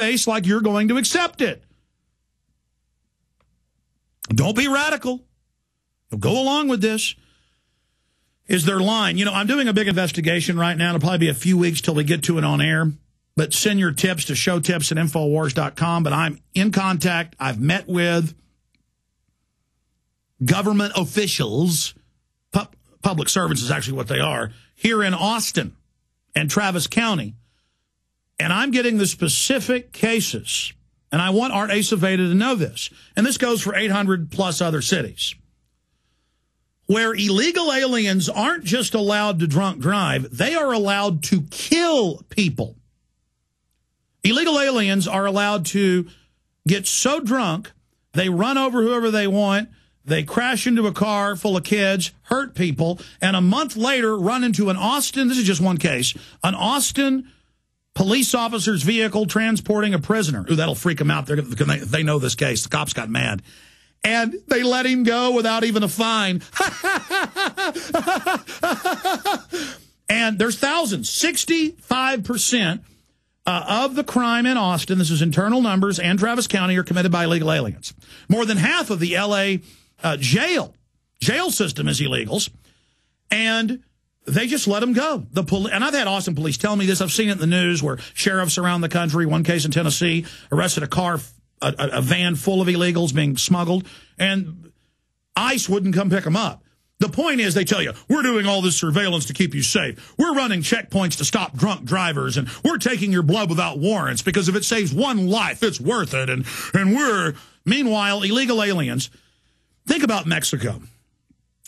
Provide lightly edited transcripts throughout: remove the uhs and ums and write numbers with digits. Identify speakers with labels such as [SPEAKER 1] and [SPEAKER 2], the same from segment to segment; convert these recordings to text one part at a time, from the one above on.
[SPEAKER 1] face like you're going to accept it. Don't be radical. Go along with this. Is their line? You know, I'm doing a big investigation right now. It'll probably be a few weeks till we get to it on air. But send your tips to showtips@infowars.com. But I'm in contact. I've met with government officials. Public servants is actually what they are, here in Austin and Travis County. And I'm getting the specific cases. And I want Art Aceveda to know this. And this goes for 800 plus other cities, where illegal aliens aren't just allowed to drunk drive, they are allowed to kill people. Illegal aliens are allowed to get so drunk, they run over whoever they want, they crash into a car full of kids, hurt people, and a month later run into an Austin, this is just one case, an Austin police officer's vehicle transporting a prisoner. Ooh, that'll freak them out. They know this case. The cops got mad. And they let him go without even a fine. And there's thousands. 65% of the crime in Austin, this is internal numbers, and Travis County, are committed by illegal aliens. More than half of the L.A. jail system is illegals. And they just let them go. And I've had Austin police tell me this. I've seen it in the news where sheriffs around the country, one case in Tennessee, arrested a van full of illegals being smuggled, and ICE wouldn't come pick them up. The point is, they tell you, we're doing all this surveillance to keep you safe. We're running checkpoints to stop drunk drivers, and we're taking your blood without warrants, because if it saves one life, it's worth it. Meanwhile, illegal aliens, think about Mexico.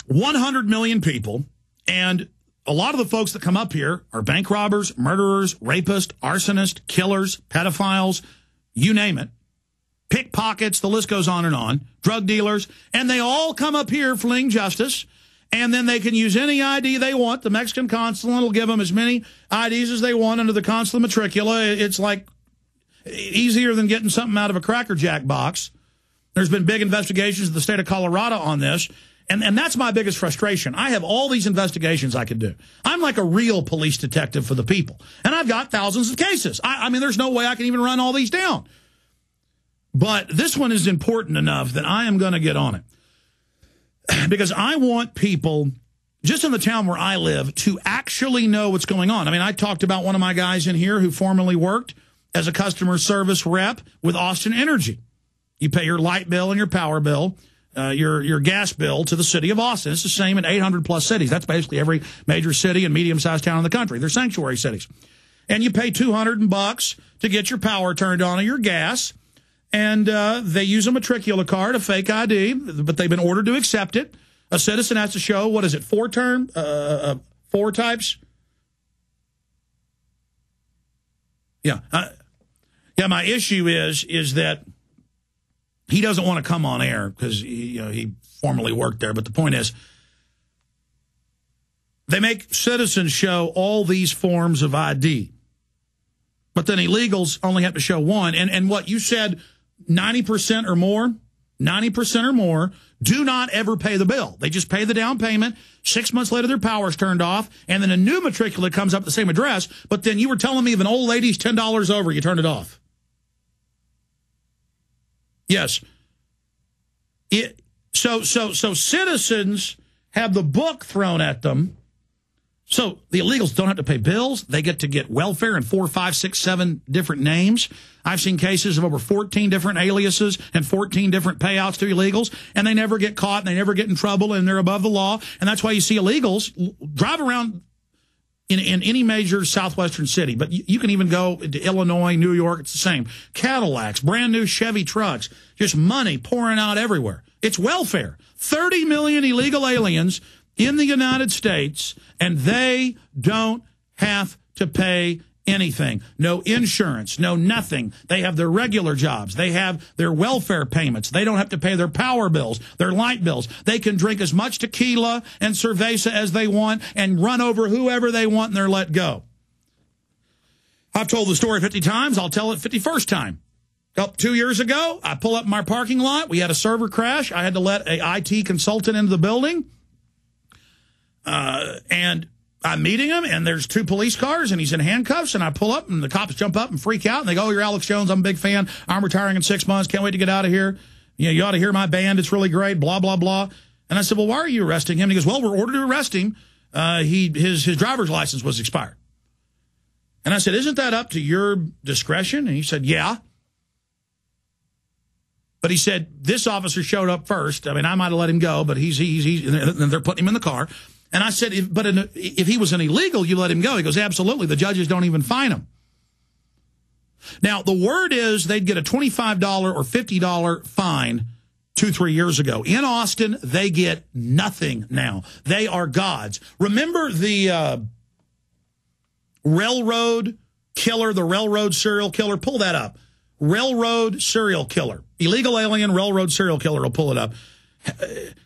[SPEAKER 1] 100 million people, and a lot of the folks that come up here are bank robbers, murderers, rapists, arsonists, killers, pedophiles, you name it. Pickpockets, the list goes on, drug dealers, and they all come up here fleeing justice, and then they can use any ID they want. The Mexican consulate will give them as many IDs as they want under the consular matricula. It's like easier than getting something out of a Cracker Jack box. There's been big investigations in the state of Colorado on this, and that's my biggest frustration. I have all these investigations I could do. I'm like a real police detective for the people, and I've got thousands of cases. I mean, there's no way I can even run all these down. But this one is important enough that I am going to get on it. Because I want people, just in the town where I live, to actually know what's going on. I mean, I talked about one of my guys in here who formerly worked as a customer service rep with Austin Energy. You pay your light bill and your power bill, your gas bill to the city of Austin. It's the same in 800 plus cities. That's basically every major city and medium-sized town in the country. They're sanctuary cities. And you pay $200 to get your power turned on or your gas. And they use a matricula card, a fake ID, but they've been ordered to accept it. A citizen has to show, what is it, four types? Yeah. My issue is that he doesn't want to come on air because he formerly worked there. But the point is, they make citizens show all these forms of ID. But then illegals only have to show one. And what you said, 90% or more do not ever pay the bill. They just pay the down payment. 6 months later, their power's turned off, and then a new matricula comes up the same address. But then you were telling me if an old lady's $10 over, you turn it off. Yes. So citizens have the book thrown at them. So the illegals don't have to pay bills. They get to get welfare in 4, 5, 6, 7 different names. I've seen cases of over 14 different aliases and 14 different payouts to illegals, and they never get caught, and they never get in trouble, and they're above the law. And that's why you see illegals drive around in any major southwestern city. But you can even go to Illinois, New York, it's the same. Cadillacs, brand new Chevy trucks, just money pouring out everywhere. It's welfare. 30 million illegal aliens in the United States, and they don't have to pay anything. No insurance, no nothing. They have their regular jobs. They have their welfare payments. They don't have to pay their power bills, their light bills. They can drink as much tequila and cerveza as they want and run over whoever they want, and they're let go. I've told the story 50 times. I'll tell it 51st time. 2 years ago, I pull up in my parking lot. We had a server crash. I had to let an IT consultant into the building. And I'm meeting him, and there's 2 police cars, and he's in handcuffs, and I pull up, and the cops jump up and freak out, and they go, "Oh, you're Alex Jones. I'm a big fan. I'm retiring in 6 months. Can't wait to get out of here. You know, you ought to hear my band. It's really great, blah, blah, blah." And I said, "Well, why are you arresting him?" And he goes, "Well, we're ordered to arrest him. His driver's license was expired." And I said, "Isn't that up to your discretion?" And he said, "Yeah." But he said, "This officer showed up first. I mean, I might have let him go, but they're putting him in the car." And I said, if he was an illegal, you let him go." He goes, "Absolutely. The judges don't even fine him." Now, the word is they'd get a $25 or $50 fine 2-3 years ago. In Austin, they get nothing now. They are gods. Remember the railroad killer, the railroad serial killer? Pull that up. Railroad serial killer. Illegal alien railroad serial killer. Will pull it up.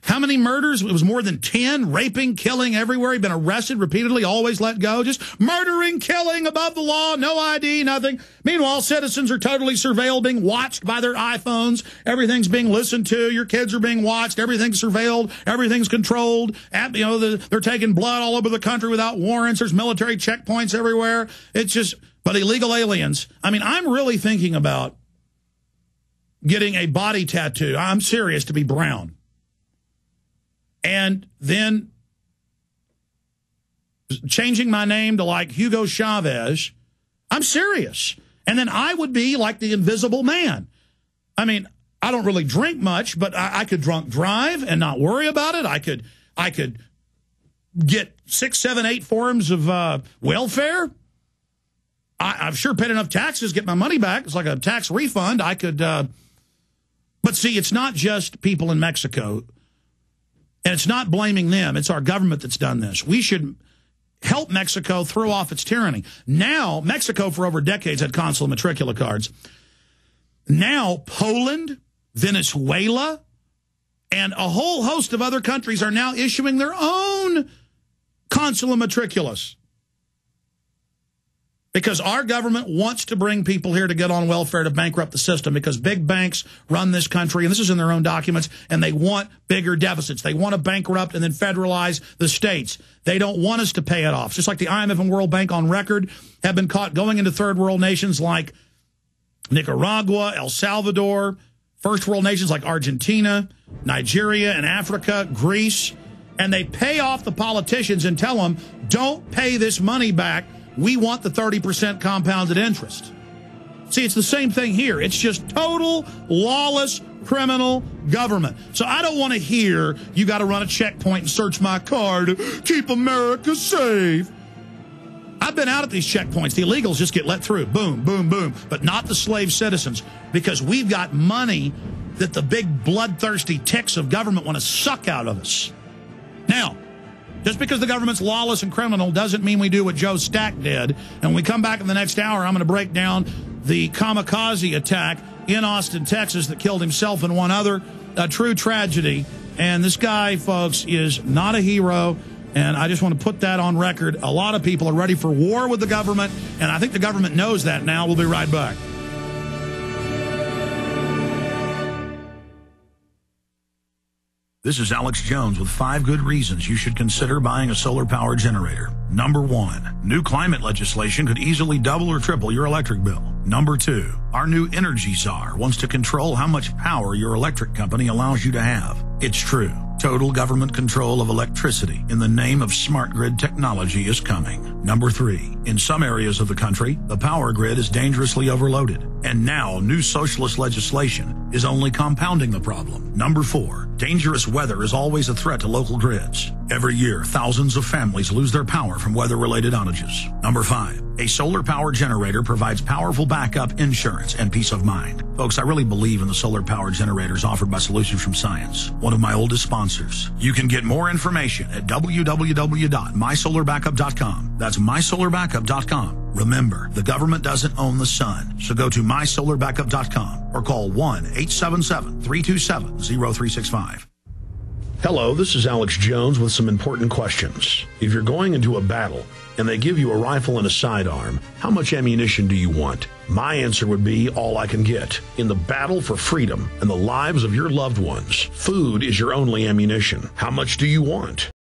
[SPEAKER 1] How many murders? It was more than 10. Raping, killing everywhere. He'd been arrested repeatedly, always let go. Just murdering, killing, above the law, no ID, nothing. Meanwhile, citizens are totally surveilled, being watched by their iPhones. Everything's being listened to. Your kids are being watched. Everything's surveilled. Everything's controlled. They're taking blood all over the country without warrants. There's military checkpoints everywhere. It's just, but illegal aliens. I mean, I'm really thinking about getting a body tattoo. I'm serious, to be brown. And then changing my name to like Hugo Chavez. I'm serious. And then I would be like the Invisible Man. I mean, I don't really drink much, but I could drunk drive and not worry about it. I could get 6, 7, 8 forms of welfare. I've sure paid enough taxes to get my money back. It's like a tax refund. I could, but see, it's not just people in Mexico. And it's not blaming them. It's our government that's done this. We should help Mexico throw off its tyranny. Now, Mexico for over decades had consular matricula cards. Now, Poland, Venezuela, and a whole host of other countries are now issuing their own consular matriculas. Because our government wants to bring people here to get on welfare to bankrupt the system, because big banks run this country, and this is in their own documents, and they want bigger deficits. They want to bankrupt and then federalize the states. They don't want us to pay it off. Just like the IMF and World Bank on record have been caught going into third world nations like Nicaragua, El Salvador, first world nations like Argentina, Nigeria, and Africa, Greece, and they pay off the politicians and tell them, "Don't pay this money back. We want the 30% compounded interest." See, it's the same thing here. It's just total, lawless, criminal government. So I don't want to hear you got to run a checkpoint and search my car to keep America safe. I've been out at these checkpoints. The illegals just get let through. Boom, boom, boom. But not the slave citizens, because we've got money that the big bloodthirsty ticks of government want to suck out of us. Now, just because the government's lawless and criminal doesn't mean we do what Joe Stack did. And when we come back in the next hour, I'm going to break down the kamikaze attack in Austin, Texas, that killed himself and one other. A true tragedy. And this guy, folks, is not a hero. And I just want to put that on record. A lot of people are ready for war with the government, and I think the government knows that now. We'll be right back. This is Alex Jones with 5 good reasons you should consider buying a solar power generator. Number 1, new climate legislation could easily double or triple your electric bill. Number 2, our new energy czar wants to control how much power your electric company allows you to have. It's true. Total government control of electricity in the name of smart grid technology is coming. Number 3, in some areas of the country, the power grid is dangerously overloaded. And now new socialist legislation is only compounding the problem. Number 4, dangerous weather is always a threat to local grids. Every year, thousands of families lose their power from weather-related outages. Number 5, a solar power generator provides powerful backup insurance and peace of mind. Folks, I really believe in the solar power generators offered by Solutions from Science, one of my oldest sponsors. You can get more information at www.mysolarbackup.com. That's mysolarbackup.com. Remember, the government doesn't own the sun, so go to mysolarbackup.com or call 1-877-327-0365.
[SPEAKER 2] Hello, this is Alex Jones with some important questions. If you're going into a battle and they give you a rifle and a sidearm, how much ammunition do you want? My answer would be all I can get. In the battle for freedom and the lives of your loved ones, food is your only ammunition. How much do you want?